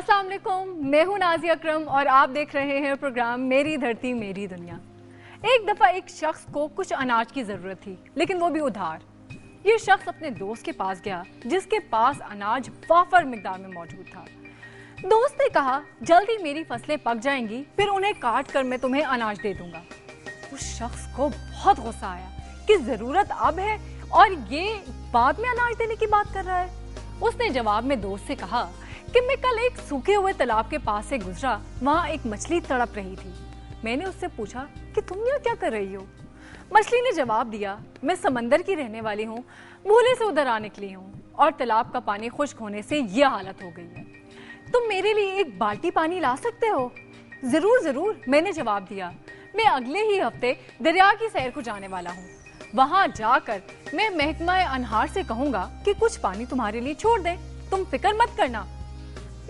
अस्सलाम वालेकुम, मैं हूं नाज़िया अकरम और आप देख रहे हैं प्रोग्राम मेरी धरती मेरी दुनिया। एक दफ़ा एक शख्स को कुछ अनाज की ज़रूरत थी, लेकिन वो भी उधार। ये शख्स अपने दोस्त के पास गया जिसके पास अनाज वाफर मिकदार में मौजूद था। दोस्त ने कहा, जल्दी मेरी फसलें पक जाएंगी, फिर उन्हें काट कर मैं तुम्हें अनाज दे दूंगा। उस शख्स को बहुत गुस्सा आया कि ज़रूरत अब है और ये बाद में अनाज देने की बात कर रहा है। उसने जवाब में दोस्त से कहा कि मैं कल एक सूखे हुए तालाब के पास से गुजरा, वहाँ एक मछली तड़प रही थी। मैंने उससे पूछा कि तुम यहाँ क्या कर रही हो? मछली ने जवाब दिया, मैं समंदर की रहने वाली हूँ, भूले से उधर आ निकली हूँ और तालाब का पानी खुश्क होने से यह हालत हो गई है। तुम मेरे लिए एक बाल्टी पानी ला सकते हो? जरूर जरूर, मैंने जवाब दिया। मैं अगले ही हफ्ते दरिया की सैर को जाने वाला हूँ। वहाँ जाकर मैं महकमा अनहार से कहूँगा कि कुछ पानी तुम्हारे लिए छोड़ दें, तुम फिक्र मत करना।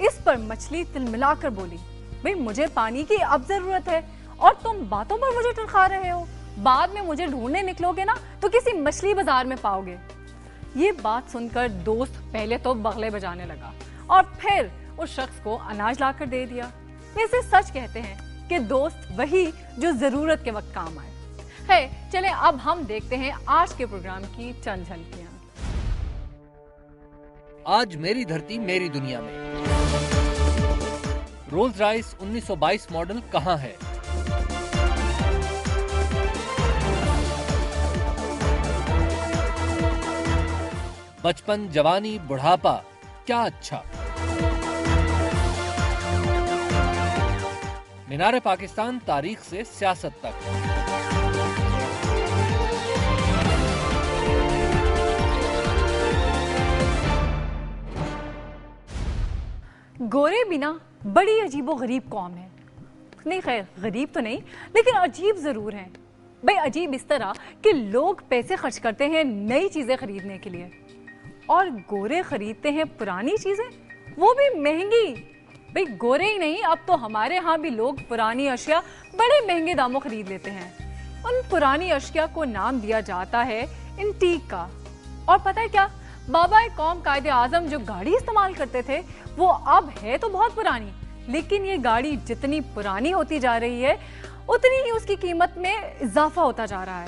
इस पर मछली तिलमिलाकर बोली, भाई मुझे पानी की अब जरूरत है और तुम बातों पर मुझे टरखा रहे हो। बाद में मुझे ढूंढने निकलोगे ना तो किसी मछली बाजार में पाओगे। ये बात सुनकर दोस्त पहले तो बगले बजाने लगा और फिर उस शख्स को अनाज लाकर दे दिया। वैसे सच कहते हैं कि दोस्त वही जो जरूरत के वक्त काम आए। है, चले अब हम देखते हैं आज के प्रोग्राम की चंद झलकियां। आज मेरी धरती मेरी दुनिया में रोल्स रॉयस 1922 मॉडल कहाँ है? बचपन, जवानी, बुढ़ापा, क्या अच्छा। मीनार पाकिस्तान, तारीख से सियासत तक। गोरे बिना बड़ी अजीबो गरीब कौम है। नहीं खैर, गरीब तो नहीं, लेकिन अजीब जरूर हैं। भाई अजीब इस तरह कि लोग पैसे खर्च करते हैं नई चीजें खरीदने के लिए और गोरे खरीदते हैं पुरानी चीजें, वो भी महंगी। भाई गोरे ही नहीं, अब तो हमारे यहाँ भी लोग पुरानी अशिया बड़े महंगे दामों खरीद लेते हैं। उन पुरानी अशिया को नाम दिया जाता है एंटीक का। और पता है क्या, बाबा कौम कायदे आजम जो गाड़ी इस्तेमाल करते थे वो अब है तो बहुत पुरानी, लेकिन ये गाड़ी जितनी पुरानी होती जा रही है उतनी ही उसकी कीमत में इजाफा होता जा रहा है।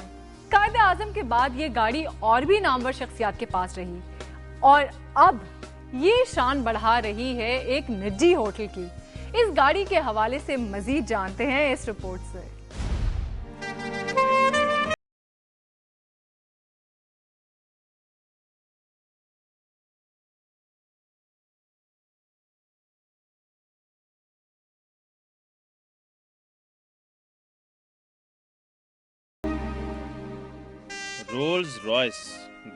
कायदे आजम के बाद ये गाड़ी और भी नामवर शख्सियात के पास रही और अब ये शान बढ़ा रही है एक निजी होटल की। इस गाड़ी के हवाले से मजीद जानते हैं इस रिपोर्ट से। रोल्स रॉयस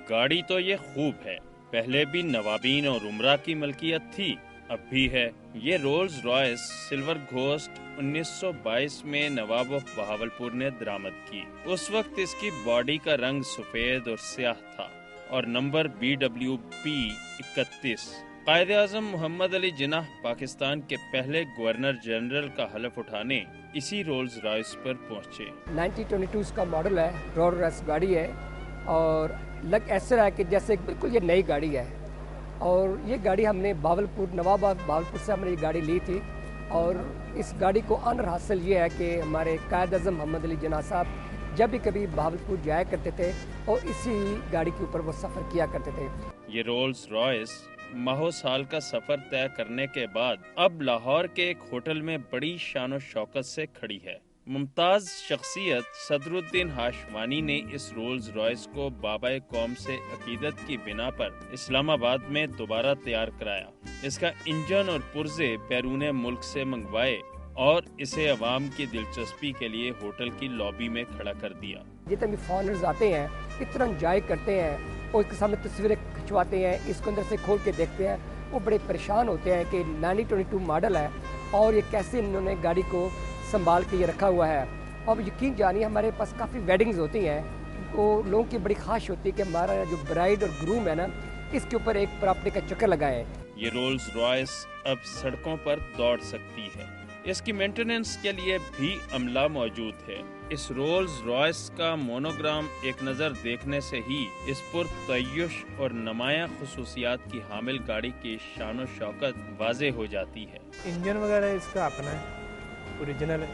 गाड़ी तो ये खूब है, पहले भी नवाबीन और उमरा की मलकियत थी, अब भी है। ये रोल्स रॉयस सिल्वर घोस्ट 1922 में नवाब ऑफ बहावलपुर ने दरामद की। उस वक्त इसकी बॉडी का रंग सफेद और स्याह था और नंबर BWP 31। कायदे आजम मोहम्मद अली जिन्नाह पाकिस्तान के पहले गवर्नर जनरल का हलफ उठाने इसी रोल्स रॉयस पर पहुंचे। 1922 का मॉडल है, रोल्स रॉयस गाड़ी है और लग ऐसा रहा है कि जैसे बिल्कुल ये नई गाड़ी है। और ये गाड़ी हमने नवाब बहावलपुर से हमने ये गाड़ी ली थी और इस गाड़ी को ऑनर हासिल ये है कि हमारे कायद आज़म मोहम्मद अली जिन्नाह साहब जब भी कभी बहावलपुर जाया करते थे और इसी गाड़ी के ऊपर वो सफ़र किया करते थे। ये रोल्स रॉयस माहो साल का सफर तय करने के बाद अब लाहौर के एक होटल में बड़ी शान और शौकत से खड़ी है। मुमताज शख्सियत सदरुद्दीन हाशवानी ने इस रोल्स रॉयस को बाबा कौम से अकीदत की बिना पर इस्लामाबाद में दोबारा तैयार कराया। इसका इंजन और पुर्जे बैरून मुल्क से मंगवाए और इसे अवाम की दिलचस्पी के लिए होटल की लॉबी में खड़ा कर दिया। जितने भी फॉरेनर्स आते हैं इतना एंजॉय करते हैं और इसके सामने तस्वीरें खिंचवाते हैं, इसको अंदर से खोल के देखते हैं, वो बड़े परेशान होते हैं कि 1922 मॉडल है और ये कैसे इन्होंने गाड़ी को संभाल के ये रखा हुआ है। और यकीन जानिए हमारे पास काफ़ी वेडिंग्स होती हैं, तो लोगों की बड़ी ख्वाहिश होती है कि हमारा जो ब्राइड और ग्रूम है ना, इसके ऊपर एक प्रॉपर्टी का चक्कर लगाए। ये रोल्स रॉयस अब सड़कों पर दौड़ सकती है। इसकी मेंटेनेंस के लिए भी अमला मौजूद है। इस रोल्स रॉयस का मोनोग्राम एक नज़र देखने से ही इस पुरतय्युश और नुमायां खुसूसियात की हामिल गाड़ी की शान व शौकत वाज़े हो जाती है। इंजन वगैरह इसका अपना है, ओरिजिनल है।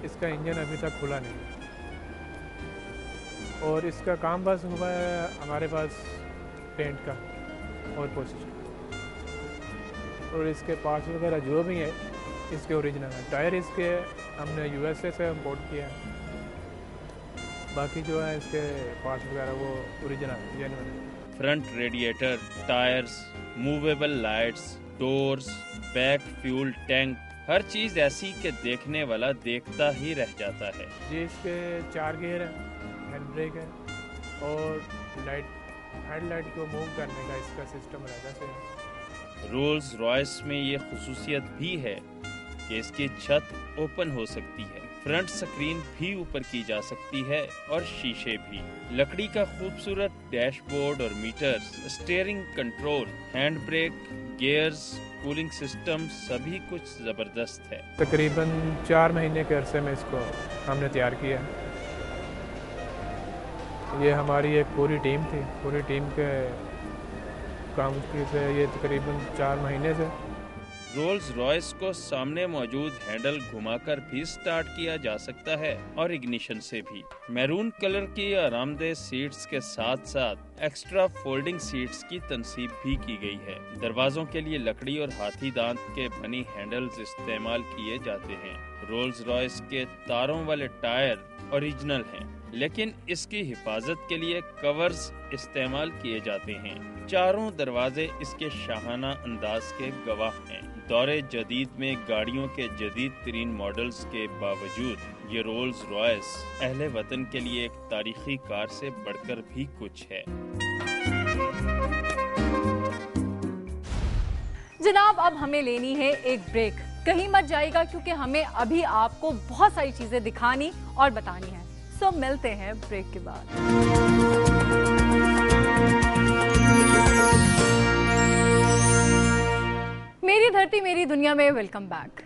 इसका इंजन अभी तक खुला नहीं और इसका काम बस हुआ है हमारे पास पेंट का और पोजिशन, और इसके पार्ट्स वगैरह जो भी है इसके ओरिजिनल है। टायर इसके हमने यूएसए से इंपोर्ट किया है, बाकी जो है इसके पार्ट्स वगैरह वो ओरिजिनल जेन्युइन है। Front radiator, tyres, movable lights, doors, back fuel tank, हर चीज ऐसी कि देखने वाला देखता ही रह जाता है। जी इसके 4 गियर है, हैंड ब्रेक है और हेडलाइट को मूव करने का इसका सिस्टम रहता है। रोल्स रॉयस में ये खुसूसियत भी है कि इसकी छत ओपन हो सकती है, फ्रंट स्क्रीन भी ऊपर की जा सकती है और शीशे भी। लकड़ी का खूबसूरत डैशबोर्ड और meters, steering control, hand brake, gears, cooling system सभी कुछ जबरदस्त है। तकरीबन 4 महीने के अरसे में इसको हमने तैयार किया है। ये हमारी एक पूरी टीम थी, पूरी टीम के काम से ये तकरीबन 4 महीने से। रोल्स रॉयस को सामने मौजूद हैंडल घुमाकर भी स्टार्ट किया जा सकता है और इग्निशन से भी। मैरून कलर की आरामदेह सीट्स के साथ साथ एक्स्ट्रा फोल्डिंग सीट्स की तनसीब भी की गई है। दरवाजों के लिए लकड़ी और हाथी दांत के बनी हैंडल्स इस्तेमाल किए जाते हैं। रोल्स रॉयस के तारों वाले टायर ओरिजिनल हैं, लेकिन इसकी हिफाजत के लिए कवर्स इस्तेमाल किए जाते हैं। चारों दरवाजे इसके शाहाना अंदाज के गवाह हैं। दौरे जदीद में गाड़ियों के जदीद तरीन मॉडल्स के बावजूद ये रोल्स रॉयस अहले वतन के लिए एक तारीखी कार से बढ़कर भी कुछ है। जनाब, अब हमें लेनी है एक ब्रेक। कहीं मत जाएगा क्योंकि हमें अभी आपको बहुत सारी चीजें दिखानी और बतानी है। सो मिलते हैं ब्रेक के बाद। मेरी धरती मेरी दुनिया में वेलकम बैक।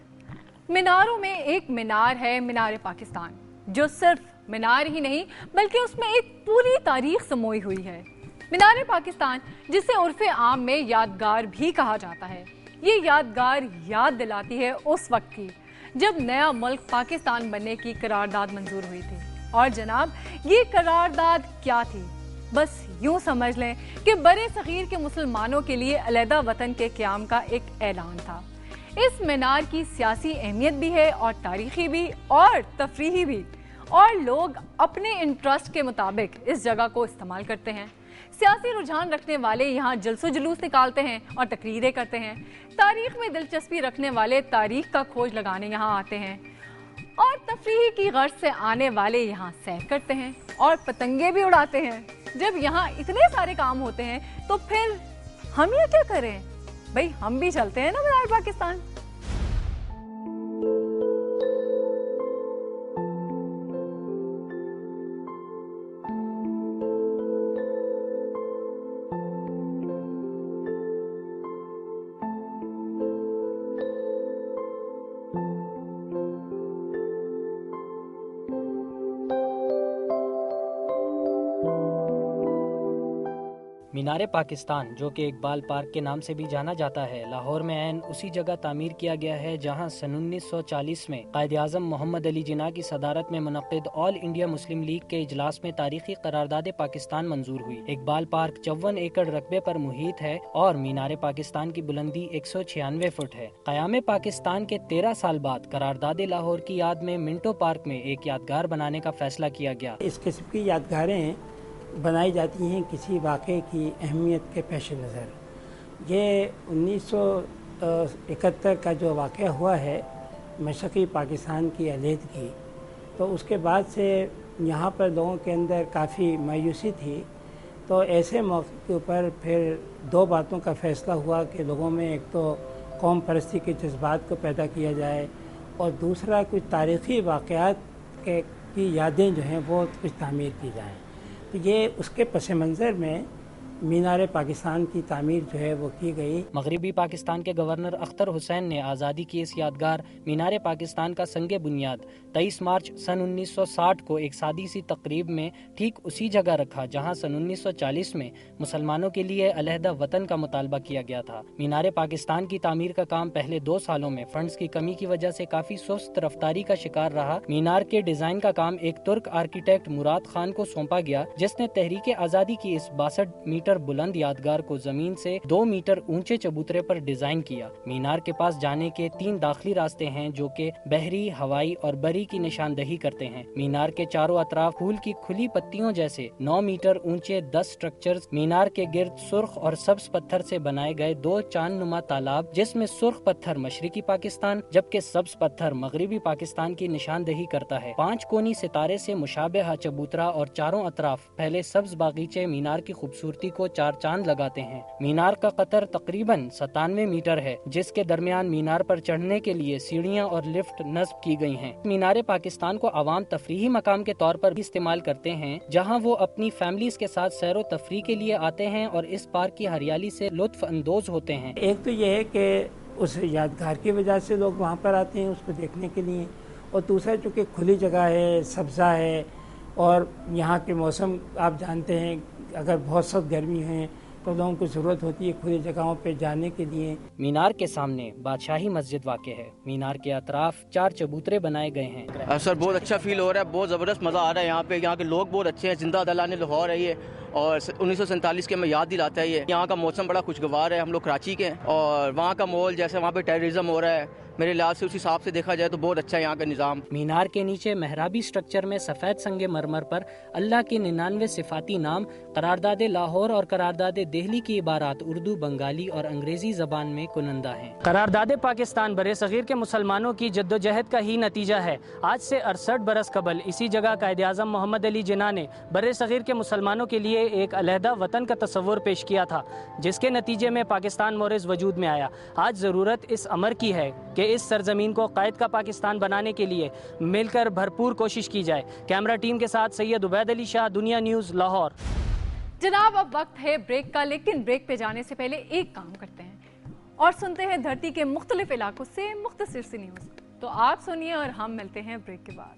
मीनारों में एक मीनार है, मीनार पाकिस्तान, जो सिर्फ मीनार ही नहीं बल्कि उसमें एक पूरी तारीख समोई हुई है। मीनार पाकिस्तान, जिसे उर्फे आम में यादगार भी कहा जाता है, ये यादगार याद दिलाती है उस वक्त की जब नया मुल्क पाकिस्तान बनने की करारदाद मंजूर हुई थी। और जनाब, ये करारदाद क्या थी? बस यूं समझ लें कि बड़े सगीर के मुसलमानों के लिए अलहदा वतन के क़याम का एक ऐलान था। इस मीनार की सियासी अहमियत भी है और तारीखी भी और तफरीही भी, और लोग अपने इंटरेस्ट के मुताबिक इस जगह को इस्तेमाल करते हैं। सियासी रुझान रखने वाले यहाँ जलसो जुलूस निकालते हैं और तकरीरें करते हैं। तारीख में दिलचस्पी रखने वाले तारीख का खोज लगाने यहाँ आते हैं और तफरीही की गर्ज से आने वाले यहाँ सैर करते हैं और पतंगे भी उड़ाते हैं। जब यहाँ इतने सारे काम होते हैं तो फिर हम ये क्या करें? भाई हम भी चलते हैं ना मीनार पाकिस्तान। मीनार पाकिस्तान, जो कि इकबाल पार्क के नाम से भी जाना जाता है, लाहौर में ऐन उसी जगह तामीर किया गया है जहां सन 1940 में कायद-ए-आज़म मोहम्मद अली जिन्ना की सदारत में मुनक़्क़िद ऑल इंडिया मुस्लिम लीग के इजलास में तारीखी करारदाद पाकिस्तान मंजूर हुई। इकबाल पार्क 54 एकड़ रकबे पर मुहित है और मीनार पाकिस्तान की बुलंदी 196 फुट है। क़याम पाकिस्तान के 13 साल बाद करारदाद लाहौर की याद में मिंटो पार्क में एक यादगार बनाने का फैसला किया गया। इस किस्म की यादगारें बनाई जाती हैं किसी वाक़े की अहमियत के पेश नज़र। ये 1971 का जो वाक़या हुआ है, मशरक़ी पाकिस्तान की अलहदगी, तो उसके बाद से यहाँ पर लोगों के अंदर काफ़ी मायूसी थी। तो ऐसे मौके के ऊपर फिर 2 बातों का फ़ैसला हुआ कि लोगों में एक तो कौम परस्ती के जज्बात को पैदा किया जाए और दूसरा कुछ तारीख़ी वाक़यात की यादें जो हैं वो कुछ तामीर की जाएँ। तो ये उसके पस मंज़र में मीनार पाकिस्तान की तामीर जो है वो की गई। मगरबी पाकिस्तान के गवर्नर अख्तर हुसैन ने आज़ादी की इस यादगार मीनार पाकिस्तान का संगे बुनियाद 23 मार्च सन 1960 को एक सादी सी तकरीब में ठीक उसी जगह रखा जहां सन 1940 में मुसलमानों के लिए अलहदा वतन का मुतालबा किया गया था। मीनार पाकिस्तान की तामीर का काम पहले 2 सालों में फंड्स की कमी की वजह से काफी सुस्त रफ्तारी का शिकार रहा। मीनार के डिजाइन का काम एक तुर्क आर्किटेक्ट मुराद खान को सौंपा गया, जिसने तहरीक आज़ादी की इस 62 मीटर बुलंद यादगार को जमीन से 2 मीटर ऊंचे चबूतरे पर डिजाइन किया। मीनार के पास जाने के 3 दाखिली रास्ते हैं जो कि बहरी, हवाई और बरी की निशानदही करते हैं। मीनार के चारों अतराफ फूल की खुली पत्तियों जैसे 9 मीटर ऊंचे 10 स्ट्रक्चर्स, मीनार के गिर्द सुर्ख और सब्ज पत्थर से बनाए गए 2 चांदनुमा तालाब, जिसमें सुर्ख पत्थर मशरकी पाकिस्तान जबकि सब्ज पत्थर मगरबी पाकिस्तान की निशानदही करता है। 5 कोनी सितारे से मुशाबह चबूतरा और चारों अतराफ पहले सब्ज बागीचे मीनार की खूबसूरती को 4 चांद लगाते हैं। मीनार का कतर तकरीबन 97 मीटर है, जिसके दरमियान मीनार पर चढ़ने के लिए सीढ़ियां और लिफ्ट नस्ब की गई हैं। मीनार पाकिस्तान को आवाम तफरीही मकाम के तौर पर भी इस्तेमाल करते हैं, जहां वो अपनी फैमिलीज के साथ सैरो तफरी के लिए आते हैं और इस पार्क की हरियाली से लुत्फ अंदोज होते हैं। एक तो ये है कि उस यादगार की वजह से लोग वहाँ पर आते हैं उसको देखने के लिए, और दूसरा चूँकि खुली जगह है, सब्ज़ा है, और यहाँ के मौसम आप जानते हैं अगर बहुत सख्त गर्मी है तो लोगों को ज़रूरत होती है खुली जगहों पे जाने के लिए। मीनार के सामने बादशाही मस्जिद वाक़ है। मीनार के अतराफ 4 चबूतरे बनाए गए हैं। सर बहुत अच्छा फील हो रहा है, बहुत ज़बरदस्त मज़ा आ रहा है यहाँ पे। यहाँ के लोग बहुत अच्छे हैं, जिंदा दलाने लाहौर है ये, और 1947 के हमें याद दिलाता है ये। यहाँ का मौसम बड़ा खुशगवार है। हम लोग कराची के हैं और वहाँ का माहौल जैसे वहाँ पे टेररिज्म हो रहा है, मेरे लिहाज से उस हिसाब से देखा जाए तो बहुत अच्छा है यहाँ का निज़ाम। मीनार के नीचे मेहराबी स्ट्रक्चर में सफ़ेद संगे मरमर पर अल्लाह के 99 सिफाती नाम, करारदाद लाहौर और करारदाद दिल्ली की इबारात उर्दू, बंगाली और अंग्रेजी ज़बान में कुनंदा हैं। करारदाद पाकिस्तान बरे सग़ीर के मुसलमानों की जद्दोजहद का ही नतीजा है। आज से 68 बरस कबल इसी जगह कायद-ए-आज़म मोहम्मद अली जिन्ना ने बरे सग़ीर के मुसलमानों के लिए एक अलहदा वतन का तस्वुर पेश किया था, जिसके नतीजे में पाकिस्तान मोरिज़ वजूद में आया। आज ज़रूरत इस अमर की है कि इस सरजमीन को क़ायद का पाकिस्तान बनाने के लिए मिलकर भरपूर कोशिश की जाए। कैमरा टीम के साथ सैयद उबैद अली शाह, दुनिया न्यूज़, लाहौर। जनाब, अब वक्त है ब्रेक का, लेकिन ब्रेक पे जाने से पहले एक काम करते हैं और सुनते हैं धरती के मुख्तलिफ इलाकों से मुख्तसर सी न्यूज़। तो आप सुनिए और हम मिलते हैं ब्रेक के बाद।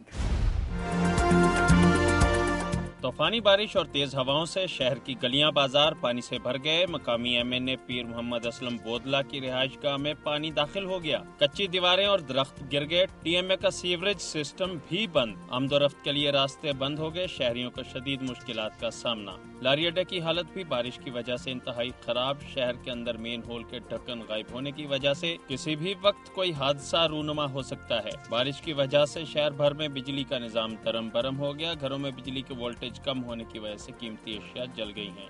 तूफानी बारिश और तेज हवाओं से शहर की गलियां बाजार पानी से भर गए। मकामी एमएनए पीर मोहम्मद असलम बोदला की रिहाइशगाह में पानी दाखिल हो गया। कच्ची दीवारें और दरख्त गिर गए। टीएमए का सीवरेज सिस्टम भी बंद। आमदोरफ्त के लिए रास्ते बंद हो गए। शहरियों को शदीद मुश्किलात का सामना। लारी अड्डे की हालत भी बारिश की वजह से इंतहाई खराब। शहर के अंदर मेन होल के ढक्कन गायब होने की वजह से किसी भी वक्त कोई हादसा रूनुमा हो सकता है। बारिश की वजह से शहर भर में बिजली का निजाम तरम बरम हो गया। घरों में बिजली के वोल्टेज कम होने की वजह से कीमती अशिया जल गई हैं।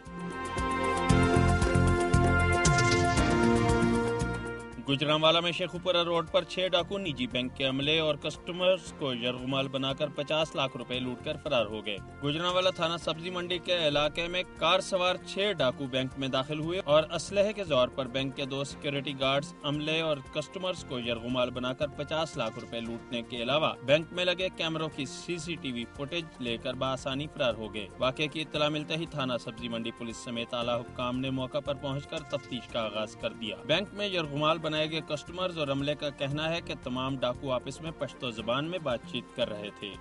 गुजरांवाला में शेखुपुरा रोड पर 6 डाकू निजी बैंक के अमले और कस्टमर्स को यरगुमाल बनाकर 50 लाख रुपए लूटकर फरार हो गए। गुजरांवाला थाना सब्जी मंडी के इलाके में कार सवार 6 डाकू बैंक में दाखिल हुए और असलहे के जोर पर बैंक के 2 सिक्योरिटी गार्ड्स, अमले और कस्टमर्स को यरगुमाल बनाकर 50 लाख रुपए लूटने के अलावा बैंक में लगे कैमरों की सीसीटीवी फुटेज लेकर बआसानी फरार हो गए। वाकये की इत्तला मिलते ही थाना सब्जी मंडी पुलिस समेत आला हुक्काम ने मौका पर पहुंचकर तफ्तीश का आगाज कर दिया। बैंक में यरगुमाल बनाए गए कस्टमर्स और अमले का कहना है कि तमाम डाकू आपस में पश्तो ज़बान में बातचीत कर रहे थे।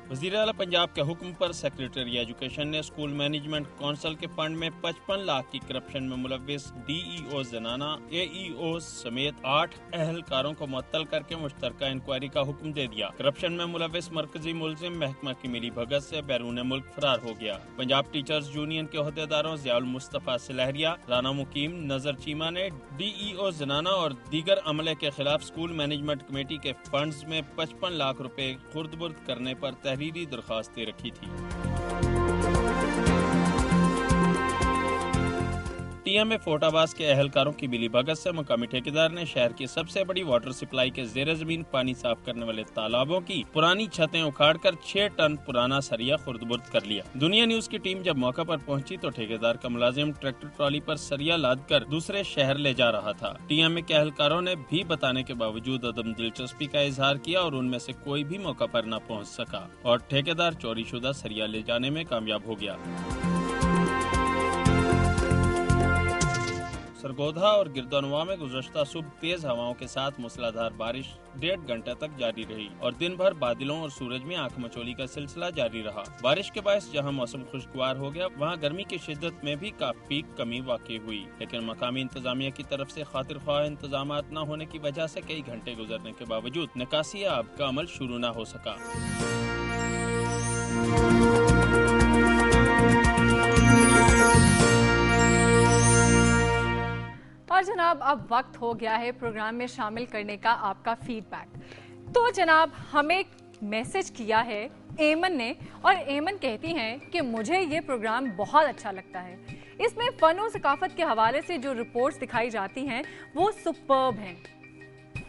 वज़ीर आला पंजाब के हुक्म पर सेक्रेटरी एजुकेशन ने स्कूल मैनेजमेंट काउंसिल के फंड में 55 लाख की करप्शन में मुलव्विस डीईओ जनाना, एईओ समेत 8 अहलकारों को मुअत्तल करके मुश्तरका इंक्वायरी का हुक्म दे दिया। करप्शन में मुलव्विस मरकजी मुलजिम महकमा की मिली भगत से बैरून मुल्क फरार हो गया। पंजाब टीचर्स यूनियन के ओहदेदारों ज़ियाउल मुस्तफ़ा सिलहरिया, राना मुकीम, नजर चीमा ने डीईओ जनाना और दीगर अमले के खिलाफ स्कूल मैनेजमेंट कमेटी के फंड्स में 55 लाख रुपए खुर्द-बुर्द करने पर तहरीरी दरखास्तें रखी थी। टीएमए फोर्टाबास के एहलकारों की मिलीभगत से मुकामी ठेकेदार ने शहर की सबसे बड़ी वाटर सप्लाई के जेर जमीन पानी साफ करने वाले तालाबों की पुरानी छतें उखाड़कर 6 टन पुराना सरिया खुर्द-बुर्द कर लिया। दुनिया न्यूज की टीम जब मौके पर पहुंची तो ठेकेदार का मुलाजिम ट्रैक्टर ट्रॉली पर सरिया लाद कर दूसरे शहर ले जा रहा था। टीएमए के एहलकारों ने भी बताने के बावजूद अदम दिलचस्पी का इजहार किया और उनमें से कोई भी मौका पर न पहुंच सका और ठेकेदार चोरीशुदा सरिया ले जाने में कामयाब हो गया। सरगोधा और गिरदोनवा में गुज़श्ता सुबह तेज हवाओं के साथ मूसलाधार बारिश 1.5 घंटे तक जारी रही और दिन भर बादलों और सूरज में आंख मचोली का सिलसिला जारी रहा। बारिश के बायस जहां मौसम खुशगवार हो गया, वहां गर्मी की शिद्दत में भी काफी कमी वाक़ई हुई, लेकिन मकामी इंतजामिया की तरफ से खातिर ख्वाह इंतजाम न होने की वजह से कई घंटे गुजरने के बावजूद निकासी आब का अमल शुरू न हो सका। और जनाब अब वक्त हो गया है प्रोग्राम में शामिल करने का आपका फीडबैक। तो जनाब हमें मैसेज किया है एमन ने और एमन कहती हैं कि मुझे ये प्रोग्राम बहुत अच्छा लगता है। इसमें फन और सकाफत के हवाले से जो रिपोर्ट्स दिखाई जाती हैं वो सुपर्ब हैं।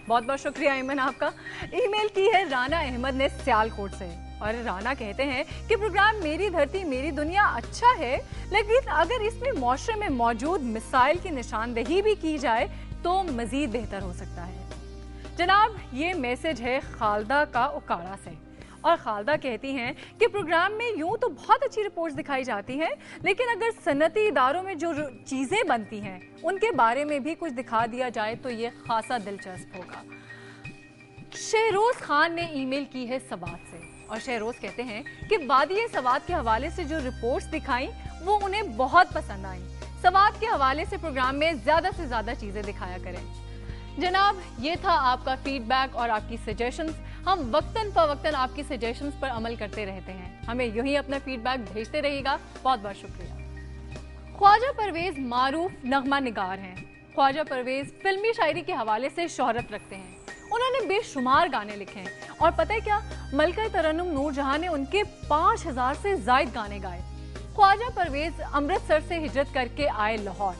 बहुत बहुत शुक्रिया एमन आपका। ईमेल की है राना अहमद ने सियालकोट से और राना कहते हैं कि प्रोग्राम मेरी धरती मेरी दुनिया अच्छा है, लेकिन अगर इसमें माशरे में मौजूद मिसाइल की निशानदेही भी की जाए तो मजीद बेहतर हो सकता है। जनाब ये मैसेज है खालदा का उकाड़ा से और खालदा कहती हैं कि प्रोग्राम में यूं तो बहुत अच्छी रिपोर्ट्स दिखाई जाती हैं, लेकिन अगर सनती इदारों में जो चीज़ें बनती हैं उनके बारे में भी कुछ दिखा दिया जाए तो ये खासा दिलचस्प होगा। शहरोज खान ने ईमेल की है सवात से और शहरोज कहते हैं कि वादी सवात के हवाले से जो रिपोर्ट्स दिखाई वो उन्हें बहुत पसंद आई। सवात के हवाले से प्रोग्राम में ज़्यादा से ज़्यादा चीज़ें दिखाया करें। जनाब ये था आपका फीडबैक और आपकी सजेशंस। हम वक्तन फवक्तन आपकी सजेशंस पर अमल करते रहते हैं। हमें यूं ही अपना फीडबैक भेजते रहिएगा। बहुत बहुत शुक्रिया। ख्वाजा परवेज मारूफ नगमा निगार हैं। ख्वाजा परवेज फिल्मी शायरी के हवाले से शोहरत रखते हैं। उन्होंने बेशुमार गाने लिखे हैं और पता है क्या, मलका तरन्नुम नूरजहां ने उनके 5000 से ज्यादा गाने गाए। ख्वाजा परवेज अमृतसर से हिजरत करके आए लाहौर।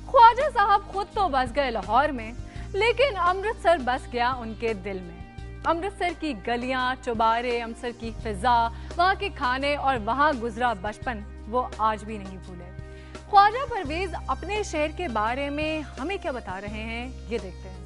ख्वाजा साहब खुद तो बस गए लाहौर में, लेकिन अमृतसर बस गया उनके दिल में। अमृतसर की गलियां, चौबारे, अमृतसर की फिजा, वहाँ के खाने और वहाँ गुजरा बचपन वो आज भी नहीं भूले। ख्वाजा परवेज अपने शहर के बारे में हमें क्या बता रहे हैं, ये देखते हैं।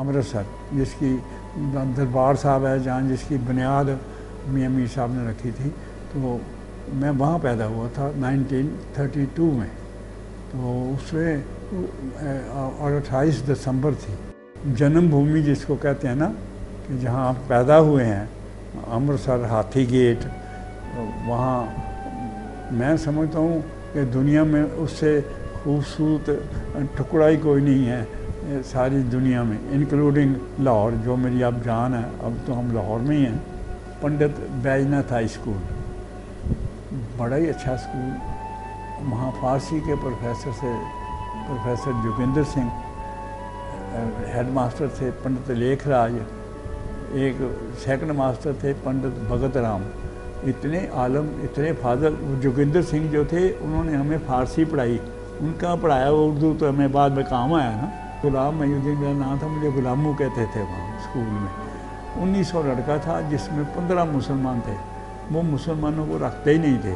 अमृतसर जिसकी दरबार साहब है, जहाँ जिसकी बुनियाद मियाँ मीर साहब ने रखी थी, तो मैं वहाँ पैदा हुआ था 1932 में। तो उसमें और 28 दिसंबर थी। जन्मभूमि जिसको कहते हैं ना, कि जहाँ आप पैदा हुए हैं, अमृतसर, हाथी गेट, वहाँ मैं समझता हूँ कि दुनिया में उससे खूबसूरत टुकड़ा ही कोई नहीं है सारी दुनिया में, इंक्लूडिंग लाहौर जो मेरी अब जान है। अब तो हम लाहौर में ही हैं। पंडित बैजनाथ हाई स्कूल बड़ा ही अच्छा स्कूल। वहाँ फारसी के प्रोफेसर जोगिंदर सिंह हेडमास्टर थे, पंडित लेखराज, एक सेकंड मास्टर थे पंडित भगत राम। इतने आलम, इतने फाजल। जोगिंदर सिंह जो थे उन्होंने हमें फारसी पढ़ाई, उनका पढ़ाया उर्दू तो हमें बाद में काम आया ना। गुलाम मयूद्दीन मेरा नाम था, मुझे गुलामू कहते थे वहाँ स्कूल में। 1900 लड़का था जिसमें 15 मुसलमान थे। वो मुसलमानों को रखते ही नहीं थे,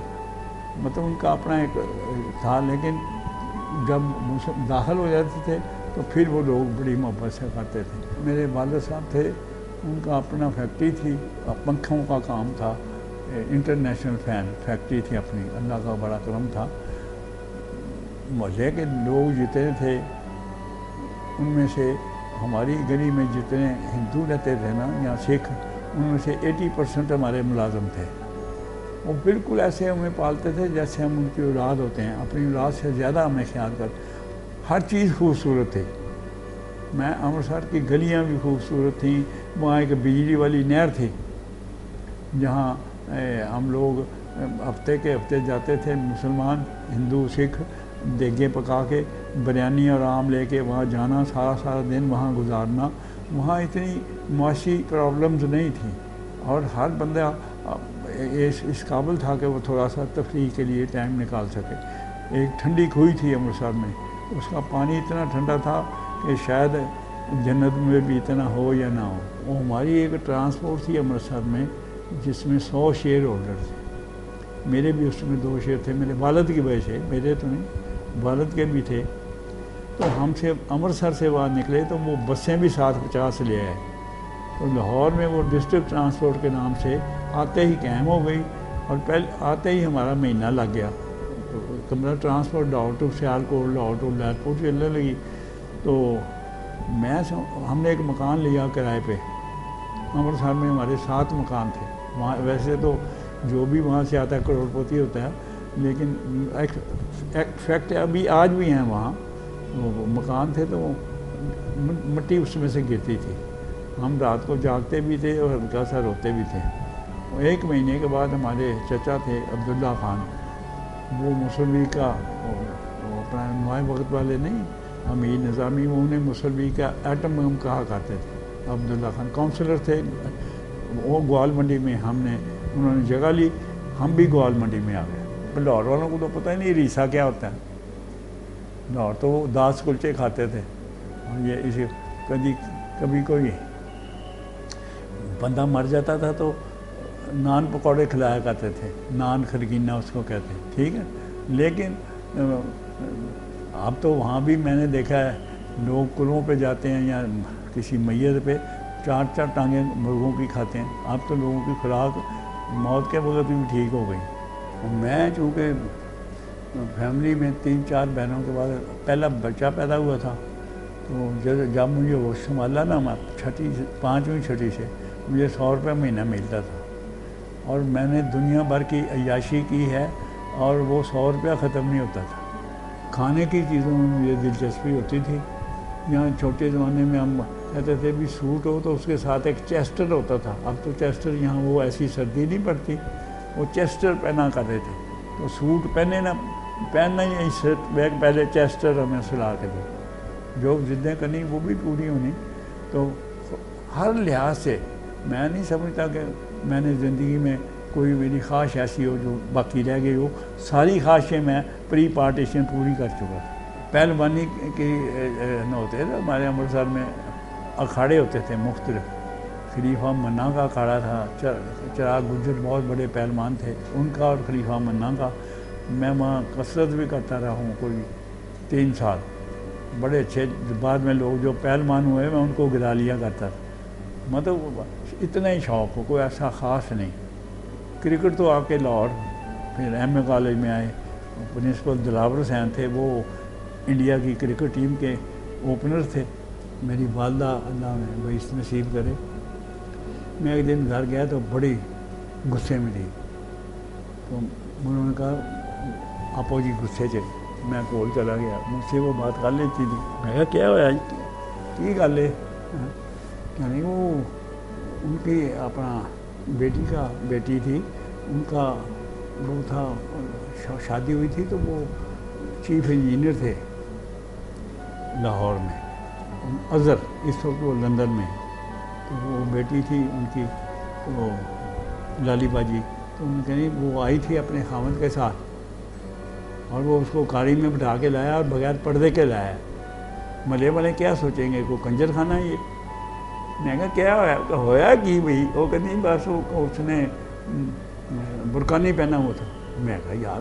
मतलब उनका अपना एक था। लेकिन जब दाखिल हो जाते थे तो फिर वो लोग बड़ी मोहब्बत से करते थे। मेरे वालिद साहब थे, उनका अपना फैक्ट्री थी, पंखों का काम था, इंटरनेशनल फैन फैक्ट्री थी अपनी। अल्लाह का बड़ा करम था। मोहल्ले के लोग जितने थे उनमें से हमारी गली में जितने हिंदू रहते थे ना या सिख, उनमें से 80% हमारे मुलाजम थे। वो बिल्कुल ऐसे हमें पालते थे जैसे हम उनकी औलाद होते हैं, अपनी औलाद से ज़्यादा हमें ख्याल कर। हर चीज़ खूबसूरत थी। मैं अमृतसर की गलियां भी खूबसूरत थी। वहाँ एक बिजली वाली नहर थी जहाँ हम लोग हफ्ते के हफ्ते जाते थे, मुसलमान हिंदू सिख, देगे पका के बिरयानी और आम लेके वहाँ जाना, सारा सारा दिन वहाँ गुजारना। वहाँ इतनी मुआशी प्रॉब्लम्स नहीं थी और हर बंदा इस काबिल था कि वो थोड़ा सा तफरीह के लिए टाइम निकाल सके। एक ठंडी खूह थी अमृतसर में, उसका पानी इतना ठंडा था कि शायद जन्नत में भी इतना हो या ना हो। वो हमारी एक ट्रांसपोर्ट थी अमृतसर में जिसमें 100 शेयर होल्डर थे। मेरे भी उसमें 2 शेयर थे, मेरे वालिद की वजह से, मेरे तो नहीं, वालिद के भी थे। तो हमसे अमृतसर से बाहर निकले तो वो बसें भी साथ 50 ले आए। तो लाहौर में वो डिस्ट्रिक्ट ट्रांसपोर्ट के नाम से आते ही कैम हो गई और पहले आते ही हमारा महीना लग गया। तो कमरा transport Lahore to Sialkot, Lahore to Lyallpur चलने लगी। तो हमने एक मकान लिया किराए पे। अमृतसर में हमारे 7 मकान थे। वहाँ वैसे तो जो भी वहाँ से आता है करोड़पति होता है, लेकिन एक फैक्ट अभी आज भी हैं वहाँ। वो मकान थे तो मिट्टी उसमें से गिरती थी। हम रात को जागते भी थे और हल्का सा रोते भी थे। 1 महीने के बाद हमारे चचा थे अब्दुल्ला खान, वो मुस्लिम लीग का अपना नुमाए वक्त वाले नहीं, अमीर निज़ामी, वो उन्हें मुस्लिम लीग का एटम बम कहा करते थे। अब्दुल्ला खान काउंसलर थे, वो ग्वाल मंडी में उन्होंने जगह ली, हम भी ग्वाल मंडी में आ गए। लाहौर वालों को तो पता ही नहीं रीसा क्या होता है। लाहौर तो दास कुलचे खाते थे और ये इसे कभी कोई बंदा मर जाता था तो नान पकौड़े खिलाया करते थे, नान खरगीना उसको कहते हैं, ठीक है। लेकिन अब तो वहाँ भी मैंने देखा है लोग कुलों पे जाते हैं या किसी मैयत पे 4-4 टांगें मुर्गों की खाते हैं। अब तो लोगों की खुराक मौत के वक्त भी ठीक हो गई। मैं चूँकि फैमिली में 3-4 बहनों के बाद पहला बच्चा पैदा हुआ था, तो जब मुझे वो संभाला ना, मैं 5वीं-6वीं से मुझे 100 रुपये महीना मिलता था और मैंने दुनिया भर की अय्याशी की है और वो 100 रुपया ख़त्म नहीं होता था। खाने की चीज़ों में मुझे दिलचस्पी होती थी। यहाँ छोटे ज़माने में हम कहते थे भी सूट हो तो उसके साथ एक चेस्टर होता था। अब तो चेस्टर यहाँ वो ऐसी सर्दी नहीं पड़ती, वो चेस्टर पहना करते थे। तो सूट पहनना ही शर्ट बैग पहले चेस्टर हमें सिला के दे, जो जिद्दें करनी वो भी पूरी होनी। तो हर लिहाज से मैं नहीं समझता कि मैंने ज़िंदगी में कोई मेरी ख्वाहिश ऐसी हो जो बाकी रह गई हो। सारी ख्वाहिशें मैं प्री पार्टीशन पूरी कर चुका था। पहलवानी की होते थे हमारे अमृतसर में, अखाड़े होते थे मुख्तलिफ। खलीफा मन्ना का अखाड़ा था, चिराग गुज्जर बहुत बड़े पहलवान थे, उनका और खलीफा मन्ना का। मैं वहाँ कसरत भी करता रहा हूँ कोई 3 साल, बड़े अच्छे। बाद में लोग जो पहलवान हुए मैं उनको गिरा लिया करता था। मतलब इतना ही शौक़ हो, कोई ऐसा ख़ास नहीं। क्रिकेट तो आके लाहौर, फिर MA कॉलेज में आए। प्रिंसिपल दिलावर हुसैन थे, वो इंडिया की क्रिकेट टीम के ओपनर थे। मेरी वालदा अल्लाह ने बईस नसीब करे। मैं एक दिन घर गया तो बड़ी गुस्से में थी, तो उन्होंने कहा आपो जी गुस्से च। मैं कोल चला गया, मुझसे वो बात कर लेती थी। मैं कहा क्या होया की गल है? यानी वो उनकी अपना बेटी थी, उनका वो था, शादी हुई थी तो वो चीफ इंजीनियर थे लाहौर में, अज़हर, इस वक्त वो लंदन में। तो वो बेटी थी उनकी, तो लाली बाजी, तो उनके नहीं वो आई थी अपने खामद के साथ और वो उसको गाड़ी में बिठा के लाया और बगैर पर्दे के लाया। मले वाले क्या सोचेंगे, को कंजर खाना है ये। मैं कहा क्या होया कि भाई? वो कहती बस वो उसने बुरका नहीं पहना हुआ था। मैं कहा यार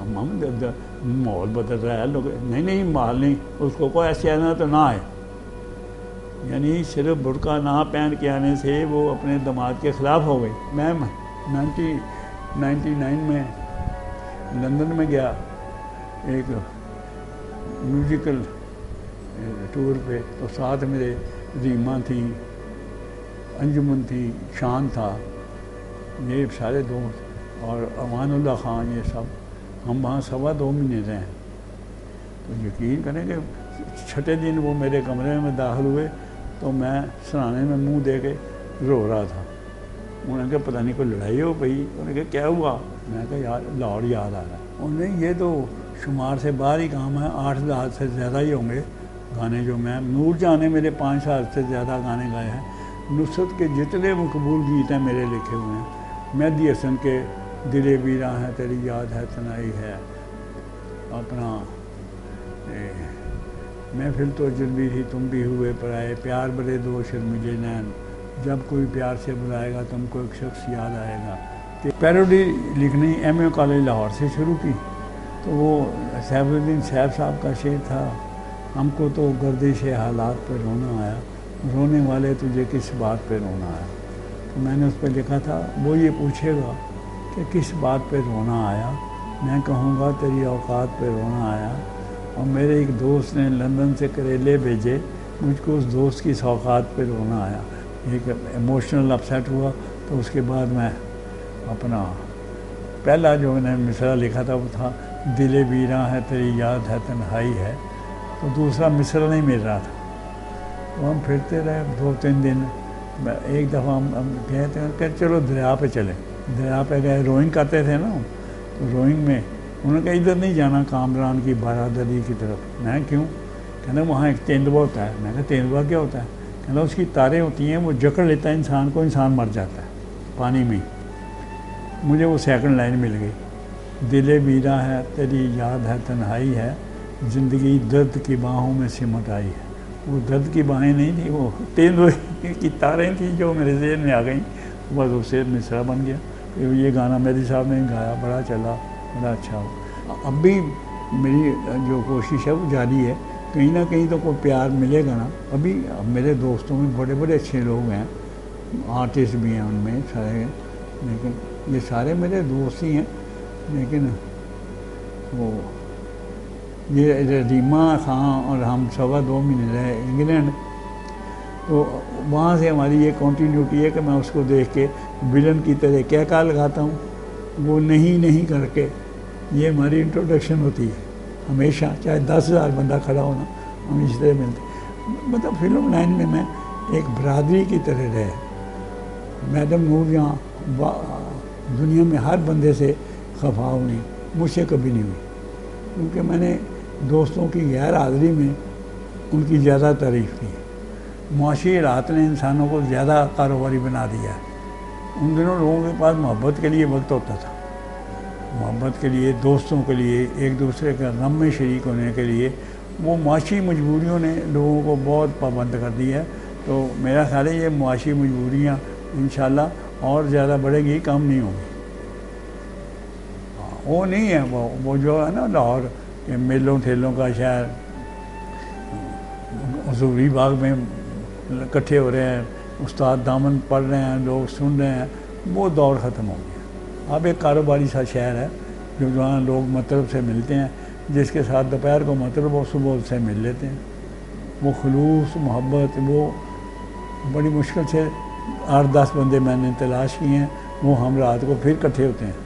माहौल बदल रहा है, लोग नहीं माहौल नहीं, उसको कोई ऐसे आना तो ना है। यानी सिर्फ बुरका ना पहन के आने से वो अपने दामाद के ख़िलाफ़ हो गई। मैं 1999 में लंदन में गया एक म्यूज़िकल टूर पे, तो साथ मेरे रीमा थी, अंजुमन थी, शान था, ये सारे दोस्त। और अमानुल्लाह ख़ान, ये सब हम वहाँ 2.25 महीने रहे। तो यकीन करें कि छठे दिन वो मेरे कमरे में दाखिल हुए तो मैं सराहने में मुंह दे के रो रहा था। उन्होंने कहा पता नहीं कोई लड़ाई हो गई। उन्होंने कहा क्या हुआ? मैं कहा यार लाहौर याद आ रहा है। उन्हें ये तो शुमार से बाहर ही काम है, 8,000 से ज़्यादा ही होंगे गाने जो मैं, नूर जान ने मेरे 5,000 से ज़्यादा गाने गाए हैं। नुसरत के जितने मकबूल गीत हैं मेरे लिखे हुए हैं। मेहदी हसन के दिले बीरा है तेरी याद है तनाई है, अपना महफिल तो जल्दी थी तुम भी हुए पराए, प्यार बड़े दो शर्मिले नैन, जब कोई प्यार से बुलाएगा तुमको एक शख्स याद आएगा। पैरोडी लिखनी एमए कॉलेज लाहौर से शुरू की। तो वो सैफुद्दीन सैफ साहब का शेर था, हमको तो गर्दिश हालात पर रोना आया, रोने वाले तुझे किस बात पे रोना आया। तो मैंने उस पर लिखा था, वो ये पूछेगा कि किस बात पे रोना आया, मैं कहूँगा तेरी औकात पे रोना आया। और मेरे एक दोस्त ने लंदन से करेले भेजे, मुझको उस दोस्त की औकात पे रोना आया। एक इमोशनल अपसेट हुआ। तो उसके बाद मैं अपना पहला जो मैंने मिसरा लिखा था वो था दिले बीरा है तेरी याद है तन्हाई है। तो दूसरा मिसरा नहीं मिल रहा था। तो हम फिरते रहे 2-3 दिन। एक दफ़ा हम गए थे कि चलो दरिया पे चले। दरिया पे गए, रोइंग करते थे ना, तो रोइंग में उन्होंने कहा इधर नहीं जाना कामरान की बारादरी की तरफ। मैं क्यों? कहना वहाँ एक तेंदुआ होता है। मैं कहा तेंदुआ क्या होता है? कहना उसकी तारें होती हैं, वो जकड़ लेता है इंसान को, इंसान मर जाता है पानी में। मुझे वो सेकंड लाइन मिल गई, दिले बीरा है तेरी याद है तन्हाई है, ज़िंदगी दर्द की बाहों में सिमट आई है। वो दर्द की बाहें नहीं थी, वो तेंदुए की तारें थी जो मेरे ज़हन में आ गई। बस उससे मिसरा बन गया। तो ये गाना मेरी साहब ने गाया, बड़ा चला, बड़ा अच्छा हो। अब भी मेरी जो कोशिश है वो जारी है, कहीं ना कहीं तो कोई प्यार मिलेगा ना। अभी मेरे दोस्तों में बड़े बड़े अच्छे लोग हैं, आर्टिस्ट भी हैं उनमें सारे, लेकिन ये सारे मेरे दोस्त ही हैं। लेकिन वो ये रीमा खां और हम 2.25 महीने रहे इंग्लैंड। तो वहाँ से हमारी ये कॉन्टीन्यूटी है कि मैं उसको देख के विलन की तरह क्या क्या लगाता हूँ, वो नहीं करके ये हमारी इंट्रोडक्शन होती है हमेशा। चाहे 10,000 बंदा खड़ा होना, हम इस तरह मिलते। मतलब फिल्म लाइन में मैं एक बरादरी की तरह रहे। मैडम नूर यहाँ दुनिया में हर बंदे से खफा हुई, मुझसे कभी नहीं हुई, क्योंकि मैंने दोस्तों की गैर हाज़िरी में उनकी ज़्यादा तारीफ़ की। मुआशी हालात ने इंसानों को ज़्यादा कारोबारी बना दिया है। उन दिनों लोगों के पास मोहब्बत के लिए वक्त होता था, मोहब्बत के लिए, दोस्तों के लिए, एक दूसरे के गम में शरीक होने के लिए। वो मुआशी मजबूरियों ने लोगों को बहुत पाबंद कर दिया है। तो मेरा ख्याल है ये मुआशी मजबूरियाँ इंशाल्लाह और ज़्यादा बढ़ेगी, कम नहीं होंगी। वो नहीं है वो जो है ना लाहौर के मेलों ठेलों का शहर, हजूरी बाग में इकट्ठे हो रहे हैं, उस्ताद दामन पढ़ रहे हैं, लोग सुन रहे हैं, वो दौर ख़त्म हो गया। अब एक कारोबारी सा शहर है जो जहाँ लोग मतलब से मिलते हैं, जिसके साथ दोपहर को मतलब हो सुबह उससे मिल लेते हैं। वो खुलूस मोहब्बत वो बड़ी मुश्किल से 8-10 बंदे मैंने तलाश किए हैं, वो हम रात को फिर इकट्ठे होते हैं।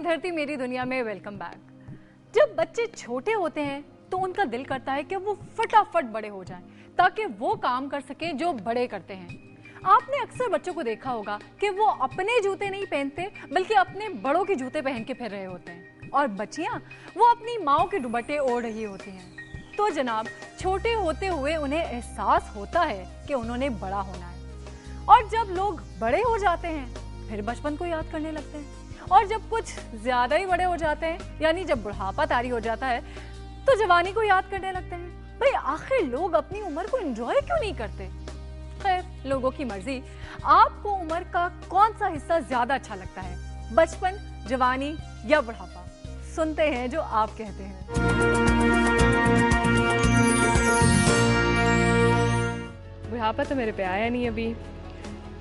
धरती मेरी दुनिया में वेलकम बैक। जब बच्चे छोटे होते हैं तो उनका दिल करता है कि वो फटाफट बड़े हो जाएं ताकि वो काम कर सकें जो बड़े करते हैं। आपने अक्सर बच्चों को देखा होगा कि वो अपने जूते नहीं पहनते बल्कि अपने बड़ों के जूते पहन के फिर रहे होते हैं, और बच्चियां वो अपनी माओ के दुपट्टे ओढ़ रही होती हैं। तो जनाब, छोटे होते हुए उन्हें एहसास होता है कि उन्होंने बड़ा होना है, और जब लोग बड़े हो जाते हैं फिर बचपन को याद करने लगते हैं, और जब कुछ ज्यादा ही बड़े हो जाते हैं, यानी जब बुढ़ापा तारी हो जाता है, तो जवानी को याद करने लगते हैं। भाई आखिर लोग अपनी उम्र को एंजॉय क्यों नहीं करते? खैर, लोगों की मर्जी। आपको उम्र का कौन सा हिस्सा ज्यादा अच्छा लगता है, बचपन, जवानी या बुढ़ापा? सुनते हैं जो आप कहते हैं। बुढ़ापा तो मेरे पे आया नहीं अभी,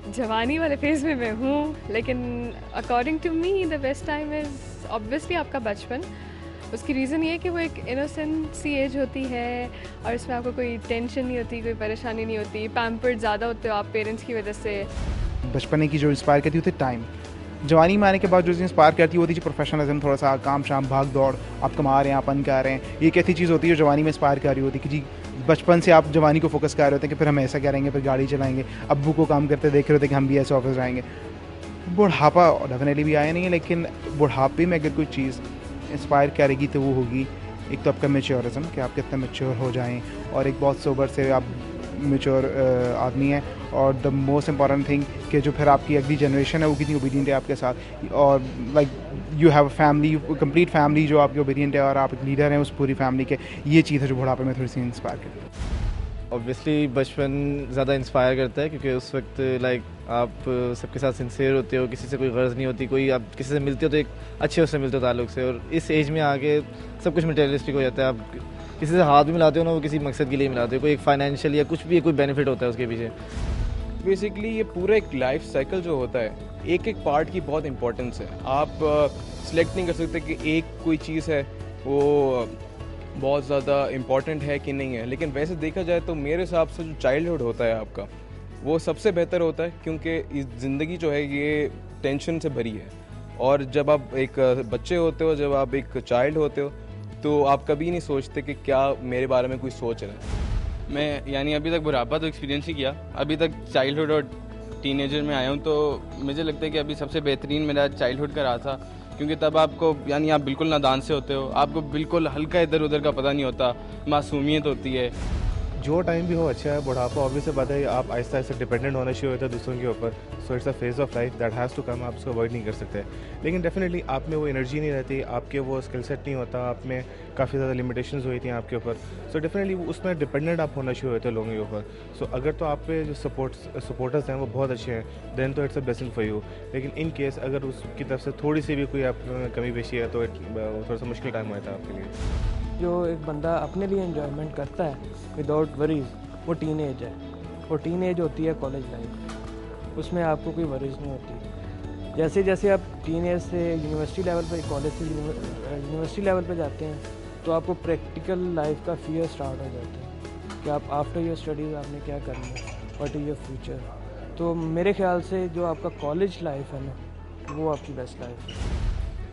जवानी वाले फेज़ में मैं हूँ, लेकिन according to me the best time is obviously आपका बचपन। उसकी रीज़न ये है कि वो एक इनोसेंट सी एज होती है और इसमें आपको कोई टेंशन नहीं होती, कोई परेशानी नहीं होती, पैम्पर्ड ज़्यादा होते हो आप पेरेंट्स की वजह से। बचपने की जो इंस्पायर करती होती टाइम, जवानी में आने के बाद जो इंस्पायर करती होती है प्रोफेशनलिज्म, थोड़ा सा काम शाम भाग दौड़, आप कमा रहे हैं, आप अर्न कर रहे हैं, ये एक ऐसी चीज़ होती है जो जवानी में इंस्पायर कर रही होती है कि जी बचपन से आप जवानी को फोकस कर रहे होते हैं कि फिर हम ऐसा करेंगे, फिर गाड़ी चलाएंगे, अब्बू को काम करते देख रहे होते हैं कि हम भी ऐसे ऑफिस जाएंगे। बुढ़ापा डेफिनेटली भी आया नहीं है, लेकिन बुढ़ापे में अगर कोई चीज़ इंस्पायर करेगी तो वो होगी एक तो आपका मेच्योरिज्म, कि आप कितना मेच्योर हो जाएं और एक बहुत सोबर से आप मेच्योर आदमी है, और द मोस्ट इम्पॉर्टेंट थिंग कि जो फिर आपकी अगली जनरेशन है वो कितनी ओबीडियंट है आपके साथ, और like you have a family, complete family जो आपकी ओबीडियंट है और आप एक लीडर हैं उस पूरी फैमिली के। ये चीज़ है जो बुढ़ापे में थोड़ी सी इंस्पायर करती है। ऑब्वियसली बचपन ज़्यादा इंस्पायर करता है, क्योंकि उस वक्त लाइक आप सबके साथ सिंसियर होते हो, किसी से कोई गर्ज नहीं होती, कोई आप किसी से मिलते हो तो एक अच्छे उससे मिलते हो ताल्लुक से, और इस एज में आके सब कुछ मटेरियलिस्टिक हो जाता है। आप किसी से हाथ भी मिलाते हो ना, वो किसी मकसद के लिए मिलाते हो, कोई एक फाइनेंशियल या कुछ भी कोई बेनिफिट होता है उसके पीछे। बेसिकली ये पूरा एक लाइफ साइकिल जो होता है, एक एक पार्ट की बहुत इंपॉर्टेंस है। आप सिलेक्ट नहीं कर सकते कि एक कोई चीज़ है वो बहुत ज़्यादा इम्पॉर्टेंट है कि नहीं है, लेकिन वैसे देखा जाए तो मेरे हिसाब से जो चाइल्डहुड होता है आपका, वो सबसे बेहतर होता है, क्योंकि इस ज़िंदगी जो है ये टेंशन से भरी है। और जब आप एक बच्चे होते हो, जब आप एक चाइल्ड होते हो, तो आप कभी नहीं सोचते कि क्या मेरे बारे में कोई सोच रहा है। मैं यानी अभी तक बुढ़ापा तो एक्सपीरियंस ही किया, अभी तक चाइल्डहुड और टीनेजर में आया हूँ, तो मुझे लगता है कि अभी सबसे बेहतरीन मेरा चाइल्डहुड का रहा था, क्योंकि तब आपको यानी आप बिल्कुल नादान से होते हो, आपको बिल्कुल हल्का इधर उधर का पता नहीं होता, मासूमियत होती है। जो टाइम भी हो अच्छा है। बुढ़ापा ऑब्वियसली बात है, आप आहिस्ता आहिस्ता डिपेंडेंट होना शुरू होता है दूसरों के ऊपर, so it's a phase of life that has to come, आप उसको अवॉइड नहीं कर सकते। लेकिन डेफिनेटली आप में वो एनर्जी नहीं रहती, आपके वो स्किल सेट नहीं होता, आप में काफ़ी ज़्यादा लिमिटेशंस हुई थी आपके ऊपर, सो डेफिनेटली उसमें डिपेंडेंट आप होना शुरू होते हैं लोगों के ऊपर। सो अगर तो आप पे जो सपोर्टर्स हैं वो बहुत अच्छे हैं, देन तो it's a blessing for you. लेकिन इन केस अगर उसकी तरफ से थोड़ी सी भी कोई आप कमी पेशी है तो थोड़ा सा मुश्किल टाइम होता है आपके लिए। जो एक बंदा अपने लिए एंजॉयमेंट करता है विदाउट वरीज, वो टीन एज है। वो टीन एज होती है कॉलेज लाइफ, उसमें आपको कोई वरीज नहीं होती। जैसे जैसे आप टीन एज से यूनिवर्सिटी लेवल पे, कॉलेज से यूनिवर्सिटी लेवल पे जाते हैं, तो आपको प्रैक्टिकल लाइफ का फियर स्टार्ट हो जाता है कि आप आफ्टर योर स्टडीज़ आपने क्या करना है, व्हाट इज़ योर फ्यूचर। तो मेरे ख्याल से जो आपका कॉलेज लाइफ है ना, वो आपकी बेस्ट लाइफ है।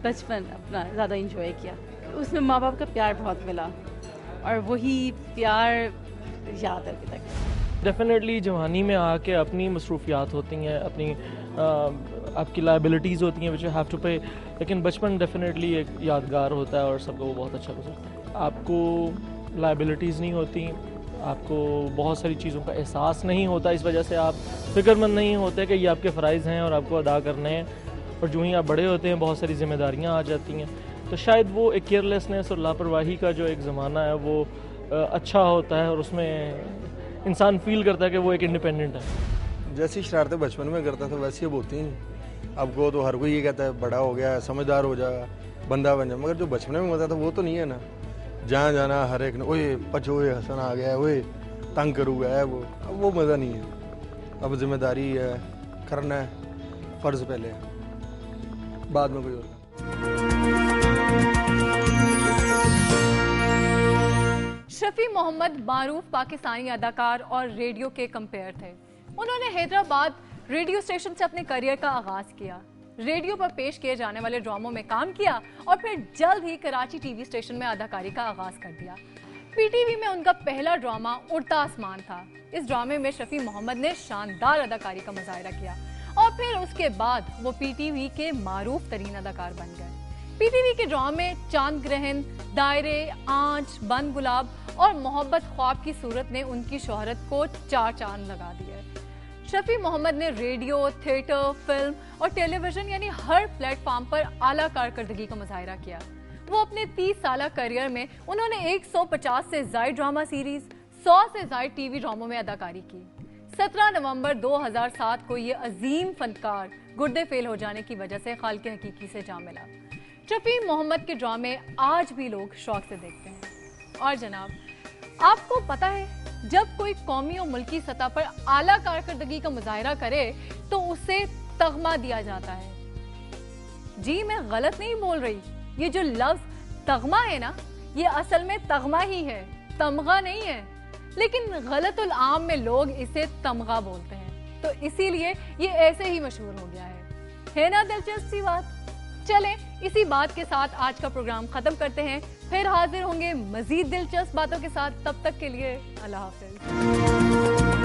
बचपन अपना ज़्यादा इंजॉय किया, उसमें माँ बाप का प्यार बहुत मिला और वही प्यार याद है अभी तक। डेफिनेटली जवानी में आके अपनी मसरूफियात होती हैं, अपनी आपकी लाइबिलिटीज़ होती हैं विच यू हैव टू पे, लेकिन बचपन डेफिनेटली एक यादगार होता है और सबको वो बहुत अच्छा गुजरता है। आपको लाइबिलिटीज़ नहीं होती, आपको बहुत सारी चीज़ों का एहसास नहीं होता, इस वजह से आप फिक्रमंद नहीं होते कि ये आपके फ़राइज़ हैं और आपको अदा करने हैं, और जो ही आप बड़े होते हैं बहुत सारी जिम्मेदारियाँ आ जाती हैं, तो शायद वो एक केयरलेसनेस और लापरवाही का जो एक ज़माना है वो अच्छा होता है और उसमें इंसान फील करता है कि वो एक इंडिपेंडेंट है। जैसी शरारतें बचपन में करता था वैसी अब होती नहीं। अब को तो हर कोई ये कहता है बड़ा हो गया, समझदार हो जा, बंदा बन जा, मगर जो बचपन में होता था वो तो नहीं है ना। जहाँ जाना हर एक ने ओए पचो हसन आ गया, ओए तंग करूँगा है, वो मज़ा नहीं है। अब जिम्मेदारी है, करना है, फ़र्ज़ पहले है, बाद में कोई और। शफी मोहम्मद मारूफ पाकिस्तानी अदाकार और रेडियो के कंपेयर थे। उन्होंने हैदराबाद रेडियो स्टेशन से अपने करियर का आगाज किया, रेडियो पर पेश किए जाने वाले ड्रामों में काम किया और फिर जल्द ही कराची टीवी स्टेशन में अदाकारी का आगाज कर दिया। पीटीवी में उनका पहला ड्रामा उड़ता आसमान था। इस ड्रामे में शफी मोहम्मद ने शानदार अदाकारी का मुजाहिरा किया और फिर उसके बाद वो पीटीवी के मारूफ तरीन अदाकार बन गए। पीटीवी के ड्रामे चांद ग्रहण, दायरे, आंच, बंद गुलाब और मोहब्बत ख्वाब की सूरत ने उनकी शोहरत को चार चांद लगा दिए। शफी मोहम्मद ने रेडियो, थिएटर, फिल्म और टेलीविजन यानी हर प्लेटफॉर्म पर आला कारकर्दगी का मुजाहिरा किया। वो अपने 30 साल करियर में उन्होंने 150 से ज्यादा ड्रामा सीरीज, 100 से ज्यादा टीवी ड्रामों में अदाकारी की। 17 नवंबर 2007 को ये अजीम फनकार गुर्दे फेल हो जाने की वजह से खालिक हकीकी से जा मिला। शफी मोहम्मद के ड्रामे आज भी लोग शौक से देखते हैं। और जनाब, आपको पता है, जब कोई कौमी और मुल्की सतह पर आला कारकर्दगी का मुजाहरा करे तो उसे तगमा दिया जाता है। जी मैं गलत नहीं बोल रही, ये जो लफ्ज तगमा है ना, ये असल में तगमा ही है, तमगा नहीं है। लेकिन गलतुल आम में लोग इसे तमगा बोलते हैं, तो इसीलिए ये ऐसे ही मशहूर हो गया है ना दिलचस्प सी बात। चलें इसी बात के साथ आज का प्रोग्राम खत्म करते हैं, फिर हाजिर होंगे मजीद दिलचस्प बातों के साथ। तब तक के लिए अल्लाह हाफिज।